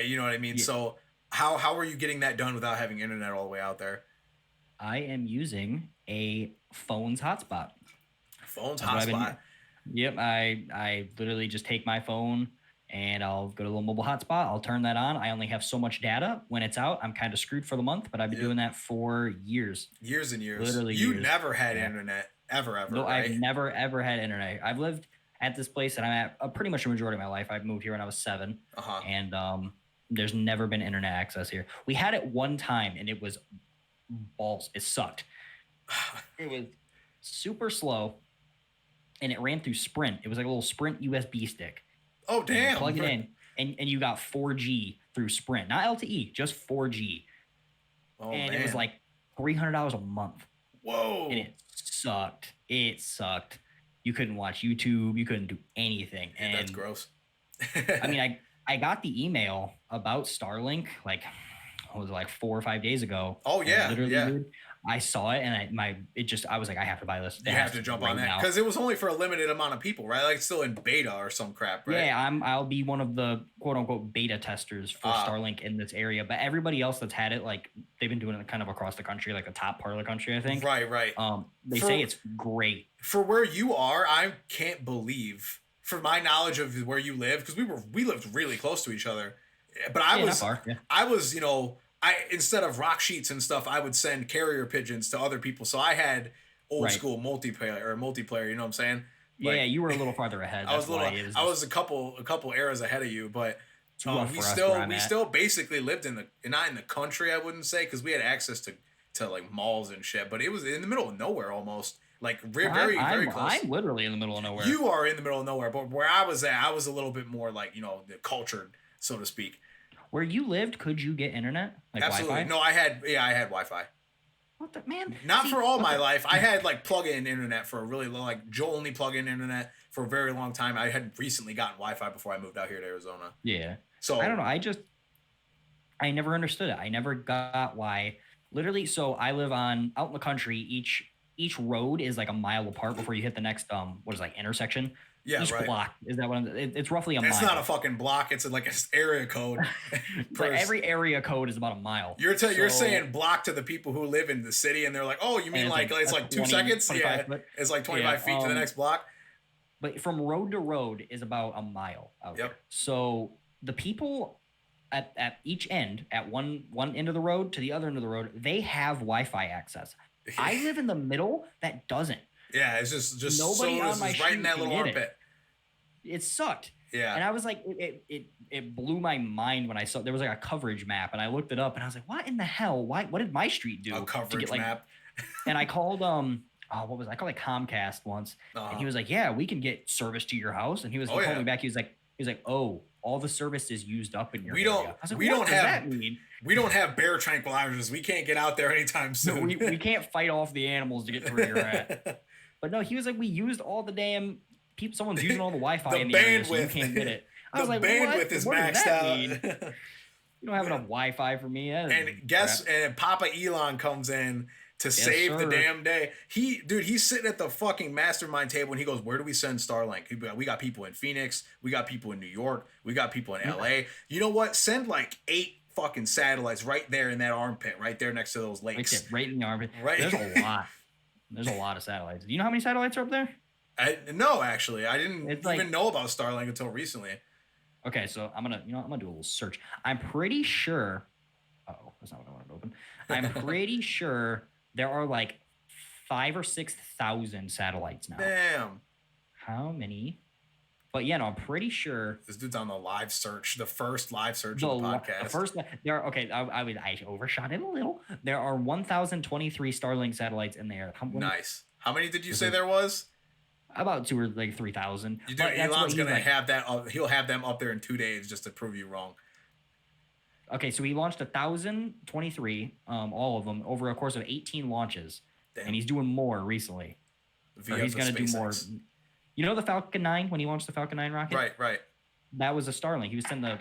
You know what I mean? Yeah. So how are you getting that done without having internet all the way out there? I am using a phone's hotspot. Yep. I literally just take my phone and I'll go to a little mobile hotspot. I'll turn that on. I only have so much data. When it's out, I'm kind of screwed for the month, but I've been doing that for years. Years and years. Literally you years. Never had internet. Ever. No, right? I've never, ever had internet. I've lived at this place that I'm at pretty much the majority of my life. I moved here when I was 7. And there's never been internet access here. We had it one time, and it was balls. It sucked. It was super slow, and it ran through Sprint. It was like a little Sprint USB stick. Oh, damn. You plug it in, and you got 4G through Sprint. Not LTE, just 4G. Oh, and man. It was like $300 a month. Whoa. And it sucked. You couldn't watch YouTube. You couldn't do anything. Yeah, and that's gross. I mean, I got the email about Starlink, like, what was it, like 4 or 5 days ago. Oh, yeah. Literally, yeah. Dude, I saw it, and I was like, I have to buy this. You have to jump on that because it was only for a limited amount of people, right? Like it's still in beta or some crap, right? Yeah, I'll be one of the quote unquote beta testers for Starlink in this area. But everybody else that's had it, like they've been doing it kind of across the country, like the top part of the country, I think. Right. They say it's great. For where you are, I can't believe, for my knowledge of where you live, because we lived really close to each other. But I was, instead of rock sheets and stuff, I would send carrier pigeons to other people. So I had old school multiplayer, you know what I'm saying? Like, you were a little farther ahead. I was a couple eras ahead of you, but we still basically lived not in the country, I wouldn't say, because we had access to like malls and shit, but it was in the middle of nowhere almost. Like very close. I'm literally in the middle of nowhere. You are in the middle of nowhere, but where I was at, I was a little bit more like, cultured, so to speak. Where you lived, could you get internet? Like absolutely. Wi-Fi? No, I had Wi-Fi. What the man? Not for all my life. I had like plug-in internet for a really long, like only plug-in internet for a very long time. I had recently gotten Wi-Fi before I moved out here to Arizona. Yeah. So I don't know. I never understood it. I never got why. Literally, so I live out in the country. Each road is like a mile apart before you hit the next intersection. Yeah, each block is that what it's roughly a mile. It's not a fucking block. It's like an area code. But every area code is about a mile. You're saying block to the people who live in the city, and they're like, oh, you mean like it's like 2 seconds? Yeah, it's like 25 feet to the next block. But from road to road is about a mile out there. So the people at each end, at one end of the road to the other end of the road, they have Wi-Fi access. I live in the middle that doesn't. Yeah, it's just Nobody so on my it's right in street that can little get armpit. It sucked. Yeah. And I was like, it blew my mind when I saw there was like a coverage map, and I looked it up, and I was like, what in the hell? What did my street do? A coverage map. And I called what was it? I called Comcast once, and he was like, yeah, we can get service to your house. And he called me back. He was like, oh, all the service is used up in your area. I was like, what does that mean? We don't have bear tranquilizers. We can't get out there anytime soon. No, we can't fight off the animals to get to where you're at. But no, he was like, we used all the damn people. Someone's using all the Wi-Fi in the area, so you can't get it. I was like, bandwidth is maxed out. You don't have enough Wi-Fi for me. And Papa Elon comes in to save the damn day. He's sitting at the fucking mastermind table, and he goes, where do we send Starlink? We got people in Phoenix. We got people in New York. We got people in LA. You know what? Send like 8 fucking satellites right there in that armpit, right there next to those lakes. Right in the armpit. Right. There's a lot. There's a lot of satellites. Do you know how many satellites are up there? No, actually. I didn't even know about Starlink until recently. Okay, so I'm gonna do a little search. I'm pretty sure. Oh, that's not what I wanted to open. I'm pretty sure there are like 5,000 or 6,000 satellites now. Damn. How many? But yeah, no, I'm pretty sure this dude's on the live search, the first live search of the podcast. The first there are I overshot it a little. There are 1,023 Starlink satellites in there. Nice. How many did you say there was? About 2 or like 3,000. Elon's gonna have that. He'll have them up there in 2 days just to prove you wrong. Okay, so he launched 1,023, all of them over a course of 18 launches. Damn. And he's doing more recently. He's gonna do more. You know the Falcon 9 when he launched the Falcon 9 rocket? Right. That was a Starlink. He was sending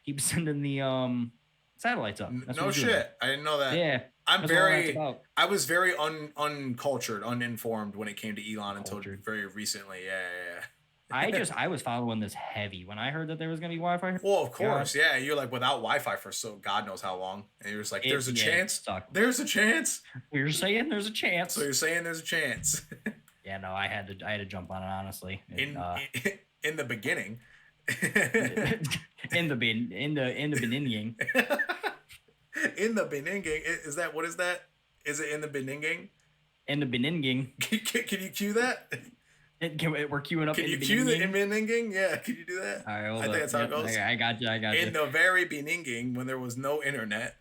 he was sending the satellites up. No shit. I didn't know that. Yeah. I was very uncultured, uninformed when it came to Elon until very recently. Yeah. I was following this heavy when I heard that there was gonna be Wi-Fi. Well, of course, yeah. You're like without Wi-Fi for God knows how long, and you're just like, there's a chance. There's a chance. You're saying there's a chance. So you're saying there's a chance. Yeah, no, I had to jump on it honestly. In the beginning. in the beginning. In the beginning. Is that what is that? Is it in the beginning? In the beginning. Can you cue that? We're queuing up. Can you cue the beginning? Yeah, can you do that? All right, I think that's how it goes. I got you. In the very beginning, when there was no internet.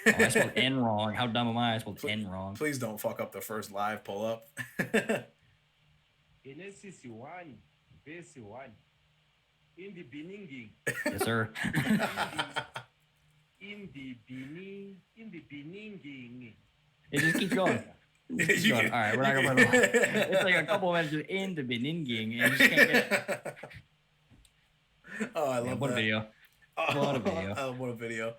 I spelled N wrong. How dumb am I? I spelled N wrong. Please don't fuck up the first live pull up. In the beginning. Yes, sir. In the beginning. It just keeps going. All right, we're not gonna run it. It's like a couple of minutes just in the beginning, and you just can't get it. Oh, I love what that. A video. What a video. What a video.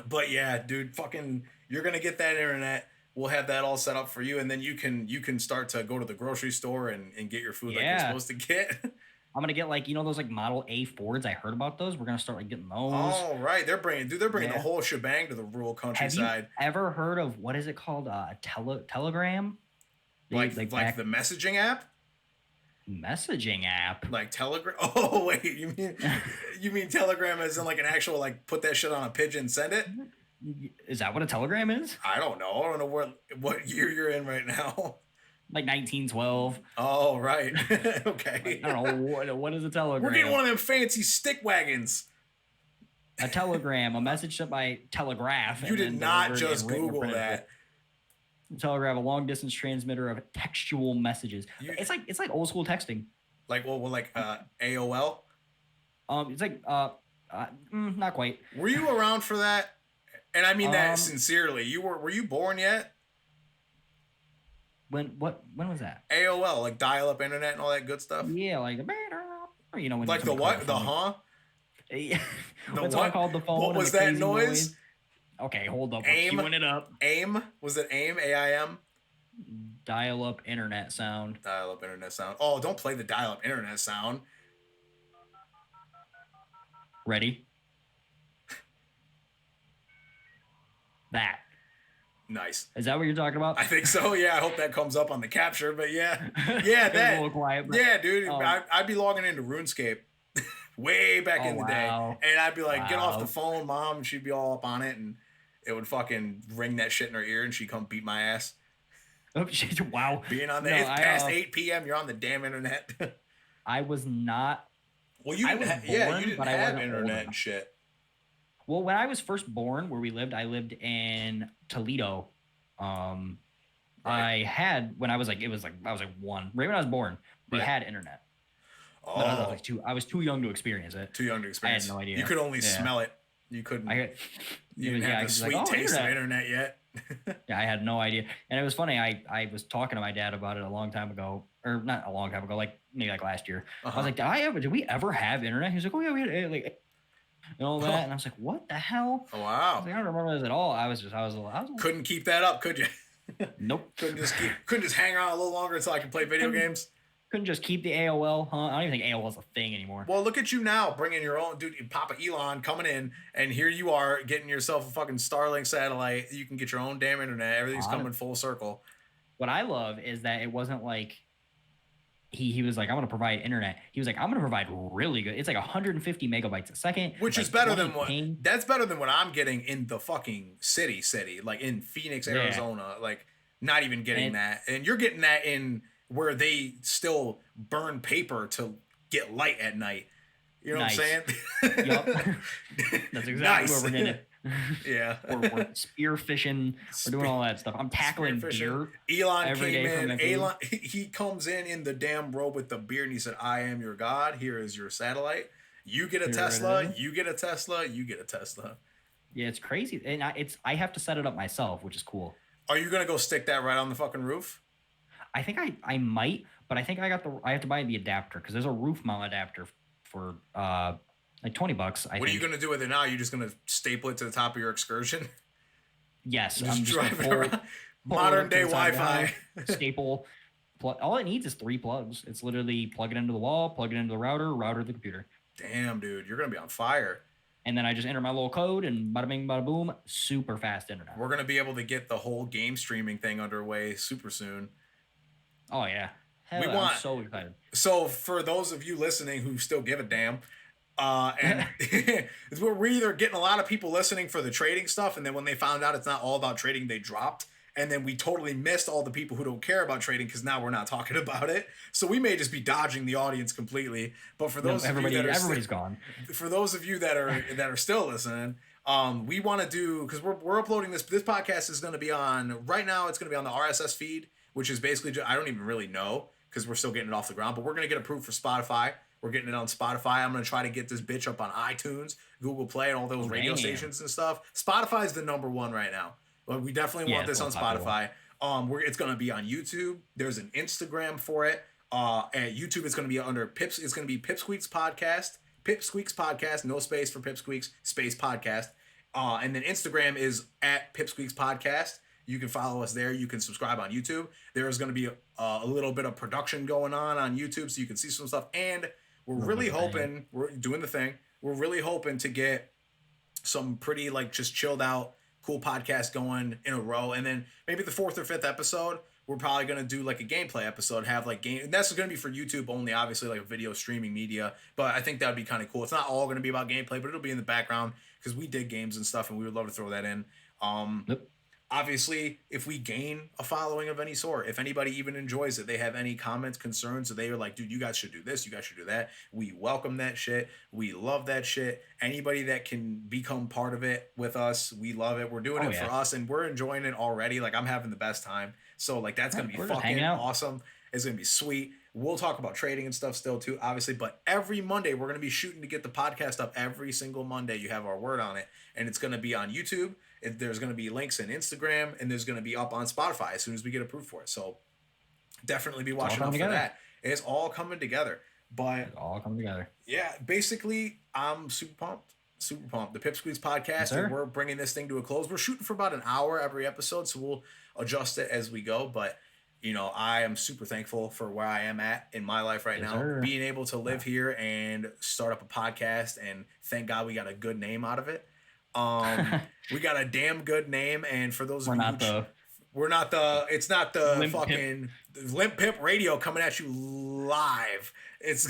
But yeah, dude, fucking, you're gonna get that internet. We'll have that all set up for you, and then you can start to go to the grocery store and get your food like you're supposed to get. I'm gonna get those Model A Fords. I heard about those. We're gonna start getting those. Oh right, they're bringing the whole shebang to the rural countryside. Have you ever heard of what is it called? Telegram? Like the messaging app? Messaging app? Like Telegram? Oh wait, you mean Telegram as in like an actual put that shit on a pigeon, send it? Is that what a telegram is? I don't know. I don't know what year you're in right now. Like 1912. Oh, right. Okay. I don't know. What is a telegram? We're getting one of them fancy stick wagons. A telegram, a message sent by telegraph. You did not just Google that. Telegraph, a long distance transmitter of textual messages. It's like old school texting. Like AOL? It's like not quite. Were you around for that? And I mean that sincerely. Were you born yet? When was that? AOL, like dial-up internet and all that good stuff. Yeah, like when like the what? The huh? What's it called? The phone. What was that noise? Okay, hold up. We're queuing it up. AIM? Was it AIM? AIM? Dial-up internet sound. Dial-up internet sound. Oh, don't play the dial-up internet sound. Ready? That. Nice. Is that what you're talking about? I think so. Yeah, I hope that comes up on the capture. But yeah, that. A little quiet, but, yeah, dude. I'd be logging into RuneScape. way back in the day. Wow. And I'd be like, get off the Wow. phone, Mom. And she'd be all up on it, and it would fucking ring that shit in her ear, and she'd come beat my ass. Oh, shit, wow. Being on the, No, it's past 8 p.m. You're on the damn internet. I was not. Well, you I didn't, was yeah, born, you didn't but I have wasn't old internet enough. and shit. Well, when I was first born, where we lived, I lived in Toledo. Right. I had when I was like, I was like 1. Right when I was born, we Right. had internet. Oh, But I was like 2. I was too young to experience it. too young to experience. no idea. You could only Yeah. smell it. You couldn't. I You didn't have the was sweet like, oh, taste of internet. internet yet. Yeah, I had no idea. And it was funny. I was talking to my dad about it a long time ago, or not a long time ago, like maybe like last year. I Uh-huh. was like, did we ever have internet? He was like, oh yeah, we had like and all that. And I was like, what the hell? Oh, I wow. was like, I don't remember this at all. I was Couldn't keep that up, could you? nope. couldn't just hang around a little longer until I could play video games. Couldn't just keep the AOL, huh? I don't even think AOL is a thing anymore. Well, look at you now, bringing your own dude, Papa Elon coming in, and here you are getting yourself a fucking Starlink satellite. You can get your own damn internet. Everything's coming full circle. What I love is that it wasn't like he was like, I'm gonna provide internet. He was like, I'm gonna provide really good. It's like 150 megabytes a second, Which like is better 20 than what ping. that's better than what I'm getting in the fucking city, like in Phoenix, Yeah. Arizona. Like not even getting And- that. And you're getting that in where they still burn paper to get light at night. You know Nice. what I'm saying? Yup. That's exactly Nice. what we're getting. Yeah. We're spear fishing. We're doing all that stuff. I'm tackling Spearfishing. deer. Elon every came day from in. Vancouver. Elon, he comes in the damn robe with the beard, and he said, "I am your God. Here is your satellite. You get a Here it Tesla. is. You get a Tesla. You get a Tesla." Yeah, it's crazy, and I have to set it up myself, which is cool. Are you gonna go stick that right on the fucking roof? I think I might, but I think I have to buy the adapter because there's a roof mount adapter for like $20. What are you gonna do with it now? You're just gonna staple it to the top of your Excursion? Yes, Just I'm just gonna drive it pull- around. pull it Modern up to day the side of the Wi-Fi. house, staple. All it needs is 3 plugs. It's literally plug it into the wall, plug it into the router to the computer, Damn, dude, you're gonna be on fire. and then I just enter my little code, and bada bing, bada boom, super fast internet. We're gonna be able to get the whole game streaming thing underway super soon. Oh yeah, hell, We I'm want- so excited. So for those of you listening who still give a damn, and we're either getting a lot of people listening for the trading stuff, and then when they found out it's not all about trading, they dropped. And then we totally missed all the people who don't care about trading because now we're not talking about it. So we may just be dodging the audience completely. But for those of you that are Everybody's gone. for those of you that are still listening, we want to do, because we're uploading this podcast is going to be on right now. It's going to be on the RSS feed, which is basically I don't even really know because we're still getting it off the ground. But we're going to get approved for Spotify. We're getting it on Spotify. I'm going to try to get this bitch up on iTunes, Google Play, and all those radio Damn. stations and stuff. Spotify is the number one right now. But we definitely want it's this on so popular. Spotify. It's going to be on YouTube. There's an Instagram for it. At YouTube, it's going to be under Pips. It's going to be Pipsqueaks Podcast. Pipsqueaks Podcast. No space for Pipsqueaks. Space Podcast. And then Instagram is at Pipsqueaks Podcast. You can follow us there. You can subscribe on YouTube. There's going to be a little bit of production going on YouTube, so you can see some stuff. And we're really hoping we're doing the thing. We're really hoping to get some pretty like just chilled out, cool podcasts going in a row, and then maybe the 4th or 5th episode, we're probably gonna do like a gameplay episode. Have like game. That's gonna be for YouTube only, obviously, like video streaming media. But I think that would be kind of cool. It's not all gonna be about gameplay, but it'll be in the background because we dig games and stuff, and we would love to throw that in. Yep. Obviously, if we gain a following of any sort, if anybody even enjoys it, they have any comments, concerns, or they are like, dude, you guys should do this, you guys should do that, we welcome that shit. We love that shit. Anybody that can become part of it with us, we love it. We're doing it for us, and we're enjoying it already. Like, I'm having the best time. So, like, that's going to be We're just fucking hanging out. awesome. It's going to be sweet. We'll talk about trading and stuff still, too, obviously. But every Monday, we're going to be shooting to get the podcast up every single Monday. You have our word on it. And it's going to be on YouTube. There's going to be links in Instagram, and there's going to be up on Spotify as soon as we get approved for it. So definitely be watching out for that. It's all coming together. But It all come together. yeah, basically, I'm super pumped. Super pumped. The Pipsqueaks Podcast, Yes, sir. and we're bringing this thing to a close. We're shooting for about an hour every episode, so we'll adjust it as we go. But, you know, I am super thankful for where I am at in my life right Yes, now. sir. Being able to live here and start up a podcast, and thank God we got a good name out of it. We got a damn good name, and for those of We're you not the We're not the. It's not the Limp fucking Limp Pip Radio coming at you live. It's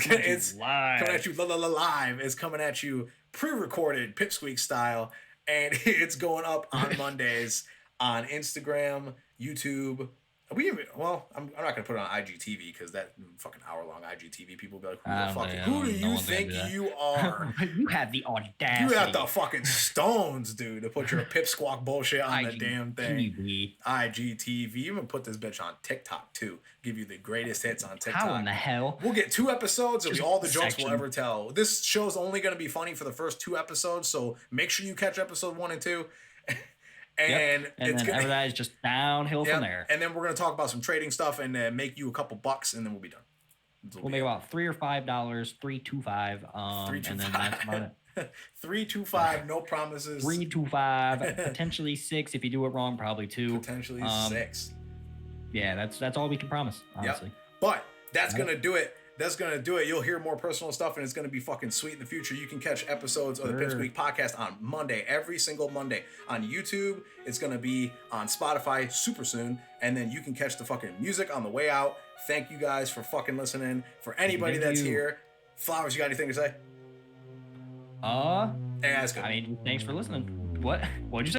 live. coming at you live. It's coming at you pre-recorded Pipsqueak style, and it's going up on Mondays on Instagram, YouTube. I'm not gonna put it on IGTV because that fucking hour-long IGTV people be like, who do you think you are? You have the audacity. You have the fucking stones, dude, to put your pip squawk bullshit on the damn thing. IGTV. You even put this bitch on TikTok too. Give you the greatest hits on TikTok. How in the hell? We'll get 2 episodes. It'll be all the jokes we'll ever tell. This show's only gonna be funny for the first 2 episodes, so make sure you catch episode 1 and 2. And then after that is just downhill from there. And then we're gonna talk about some trading stuff and make you a couple bucks, and then we'll be done. We'll make about $3 or $5, $3.25, and then that's about it. 3.25, no promises. 3.25, potentially 6 if you do it wrong, probably 2. Potentially 6. Yeah, that's all we can promise, honestly. Yep. But that's gonna do it. That's gonna do it. You'll hear more personal stuff, and it's gonna be fucking sweet in the future. You can catch episodes of the Pipsqueak Podcast on Monday, every single Monday on YouTube. It's gonna be on Spotify super soon, and then you can catch the fucking music on the way out. Thank you guys for fucking listening. For anybody that's here, Flowers, you got anything to say? Yeah, that's good. I mean, thanks for listening. What'd you say?